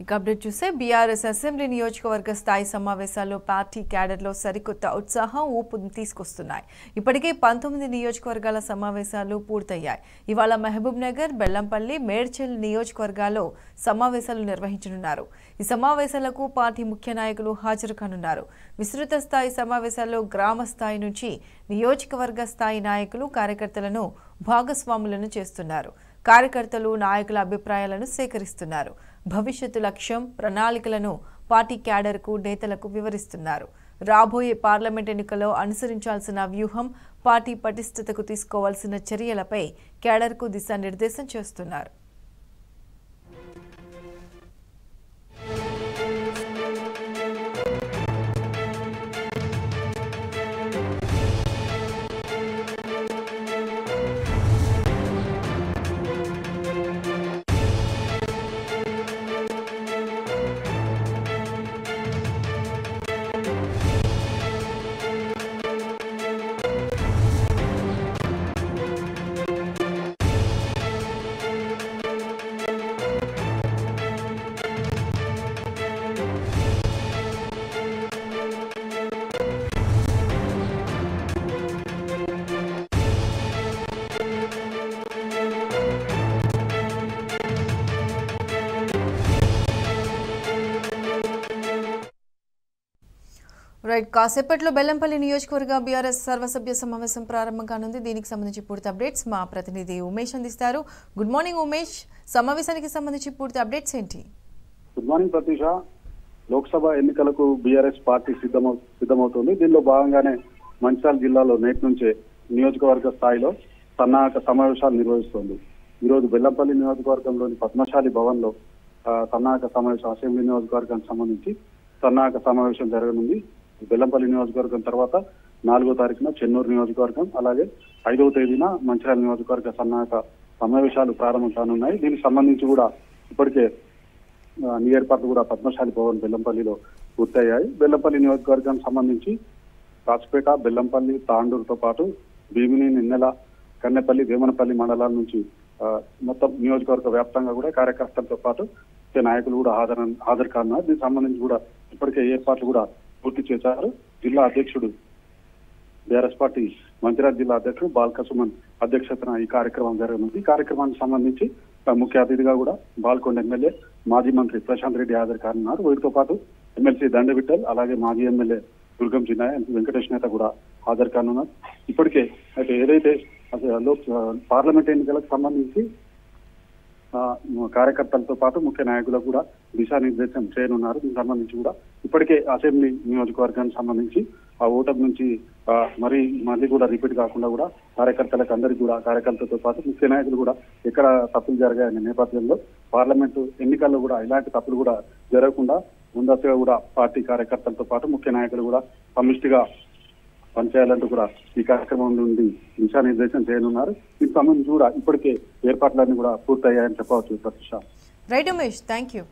ఇక అప్డేట్ చూస్తే BRS assembly నియోజకవర్గ స్థాయి సమావేశాల్లో పార్టీ క్యాడర్లో సరికొత్త ఉత్సాహం ఊపును తీసుకొస్తున్నాయి. ఇప్పటికే 19 నియోజకవర్గాల సమావేశాలు పూర్తయ్యాయి. ఇవాళ మహబూబ్ నగర్, బెల్లంపల్లి, మేడ్చల్ నియోజకవర్గాల్లో సమావేశాలు నిర్వహించనున్నారు. ఈ సమావేశాలకు పార్టీ ముఖ్య నాయకులు హాజరు కానున్నారు. విస్తృత స్థాయి సమావేశాల్లో గ్రామ స్థాయి నుంచి నియోజకవర్గ స్థాయి నాయకులు, కార్యకర్తలను భాగస్వాములను చేస్తున్నారు. కార్యకర్తలు నాయకుల అభిప్రాయాలను సేకరిస్తున్నారు. భవిష్యత్తు లక్ష్యం, ప్రణాళికలను పార్టీ క్యాడర్కు, నేతలకు వివరిస్తున్నారు. రాబోయే పార్లమెంట్ ఎన్నికల్లో అనుసరించాల్సిన వ్యూహం, పార్టీ పటిష్టతకు తీసుకోవాల్సిన చర్యలపై క్యాడర్కు దిశానిర్దేశం చేస్తున్నారు. రైట్, కాసేపట్లో బెల్లంపల్లి నియోజకవర్గ బీఆర్ఎస్ సర్వసభ్య సమావేశం ప్రారంభం కానుంది. దీనికి సంబంధించి పూర్తి అప్డేట్స్ మా ప్రతినిధి ఉమేష్ అందిస్తారు. గుడ్ మార్నింగ్ ఉమేష్, సమావేశానికి సంబంధించి పూర్తి అప్డేట్స్ ఏంటి? Good morning Pratheesha. లోక్సభ ఎన్నికలకు బీఆర్ఎస్ పార్టీ సిద్ధమవుతుంది. దీనిలో భాగంగానే మంచిర్యాల జిల్లాలో నేటి నుంచే నియోజకవర్గ స్థాయిలో సన్నాహక సమావేశాలు నిర్వహిస్తోంది. ఈరోజు బెల్లంపల్లి నియోజకవర్గంలోని పద్మశాలి భవన్ లో సన్నాహక సమావేశం, అసెంబ్లీ నియోజకవర్గానికి సంబంధించి సన్నాహక సమావేశం జరగనుంది. బెల్లంపల్లి నియోజకవర్గం తర్వాత 4వ తారీఖున చెన్నూరు నియోజకవర్గం, అలాగే 5వ తేదీన మంచిర్యాల నియోజకవర్గ సన్నాహక సమావేశాలు ప్రారంభం కానున్నాయి. దీనికి సంబంధించి కూడా ఇప్పటికే ఏర్పాట్లు కూడా పద్మశాలి భవన్ బెల్లంపల్లిలో పూర్తయ్యాయి. బెల్లంపల్లి నియోజకవర్గానికి సంబంధించి రాజ్పేట, బెల్లంపల్లి, తాండూరుతో పాటు భీమిని, నిన్నెల, కన్నెపల్లి, వేమనపల్లి మండలాల నుంచి మొత్తం నియోజకవర్గ వ్యాప్తంగా కూడా కార్యకర్తలతో పాటు నాయకులు కూడా హాజరు కానున్నారు. దీనికి సంబంధించి కూడా ఇప్పటికే ఏర్పాట్లు కూడా పూర్తి చేశారు. జిల్లా అధ్యక్షుడు, బీఆర్ఎస్ పార్టీ మంచిర్యాల జిల్లా అధ్యక్షుడు బాల్కసుమన్ అధ్యక్షతన ఈ కార్యక్రమం జరగనుంది. ఈ కార్యక్రమానికి సంబంధించి ముఖ్య అతిథిగా కూడా బాల్కొండ ఎమ్మెల్యే, మాజీ మంత్రి ప్రశాంత్ రెడ్డి హాజరు కానున్నారు. వీటితో పాటు ఎమ్మెల్సీ దండవిఠల్, అలాగే మాజీ ఎమ్మెల్యే దుర్గం చిన్నయ్య, వెంకటేష్ నేత కూడా హాజరు కానున్నారు. ఇప్పటికే అయితే ఏదైతే పార్లమెంట్ ఎన్నికలకు సంబంధించి కార్యకర్తలతో పాటు ముఖ్య నాయకులకు కూడా దిశానిర్దేశం చేయనున్నారు. దీనికి సంబంధించి కూడా ఇప్పటికే అసెంబ్లీ నియోజకవర్గానికి సంబంధించి ఆ ఓటర్ నుంచి మళ్ళీ కూడా రిపీట్ కాకుండా కూడా కార్యకర్తలకు అందరికీ కూడా, కార్యకర్తలతో పాటు ముఖ్య నాయకులు కూడా ఎక్కడ తప్పులు జరిగాయనే నేపథ్యంలో పార్లమెంటు ఎన్నికల్లో కూడా ఇలాంటి తప్పులు కూడా జరగకుండా ముందస్తుగా కూడా పార్టీ కార్యకర్తలతో పాటు ముఖ్య నాయకులు కూడా సమిష్టిగా పనిచేయాలంటూ కూడా ఈ కార్యక్రమం నుండి దిశానిర్దేశం చేయనున్నారు. దీనికి సంబంధించి కూడా ఇప్పటికే ఏర్పాట్లన్నీ కూడా పూర్తయ్యాయని చెప్పవచ్చు ప్రతిష్ట. Right Umesh, thank you.